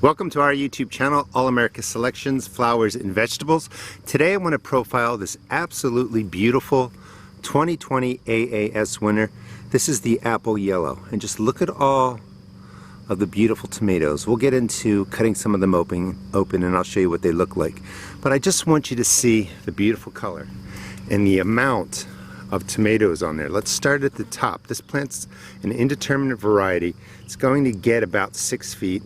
Welcome to our YouTube channel, All America Selections, Flowers and Vegetables. Today I want to profile this absolutely beautiful 2020 AAS winner. This is the apple yellow, and just look at all of the beautiful tomatoes. We'll get into cutting some of them open and I'll show you what they look like. But I just want you to see the beautiful color and the amount of tomatoes on there. Let's start at the top. This plant's an indeterminate variety. It's going to get about 6 feet.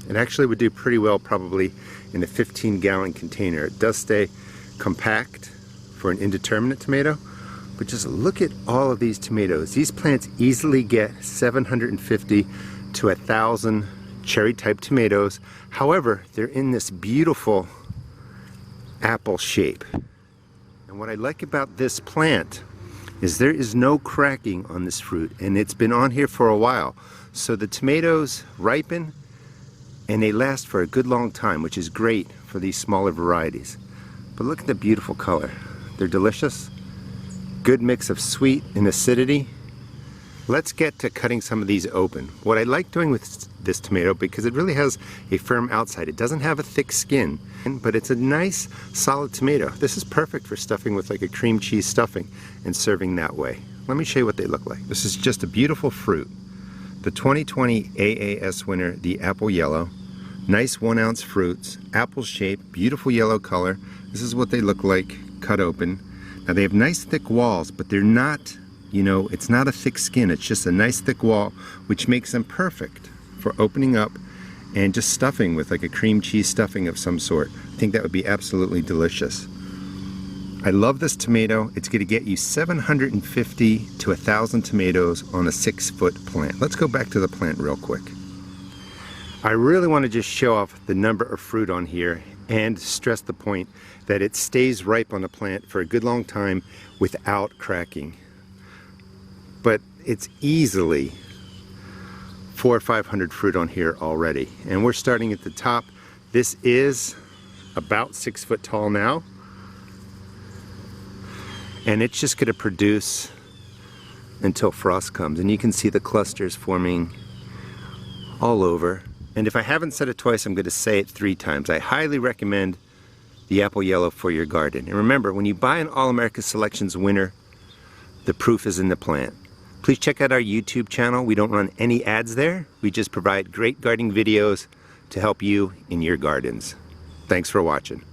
It actually would do pretty well probably in a 15-gallon container. It does stay compact for an indeterminate tomato, but just look at all of these tomatoes. These plants easily get 750 to 1,000 cherry type tomatoes. However, they're in this beautiful apple shape. And what I like about this plant is there is no cracking on this fruit, and it's been on here for a while. So the tomatoes ripen and they last for a good long time, which is great for these smaller varieties. But look at the beautiful color. They're delicious. Good mix of sweet and acidity. Let's get to cutting some of these open. What I like doing with this tomato, because it really has a firm outside, it doesn't have a thick skin, but it's a nice solid tomato. This is perfect for stuffing with like a cream cheese stuffing and serving that way. Let me show you what they look like. This is just a beautiful fruit. The 2020 AAS winner, the apple yellow. Nice 1-ounce fruits, apple shape, beautiful yellow color. This is what they look like cut open. Now they have nice thick walls, but they're not, it's not a thick skin. It's just a nice thick wall, which makes them perfect for opening up and just stuffing with like a cream cheese stuffing of some sort. I think that would be absolutely delicious. I love this tomato. It's going to get you 750 to 1,000 tomatoes on a 6-foot plant. Let's go back to the plant real quick. I really want to just show off the number of fruit on here and stress the point that it stays ripe on the plant for a good long time without cracking. But it's easily 400 or 500 fruit on here already. And we're starting at the top. This is about 6 foot tall now. And it's just going to produce until frost comes. And you can see the clusters forming all over. And if I haven't said it twice, I'm going to say it 3 times. I highly recommend the apple yellow for your garden. And remember, when you buy an All America Selections winner, the proof is in the plant. Please check out our YouTube channel. We don't run any ads there. We just provide great gardening videos to help you in your gardens. Thanks for watching.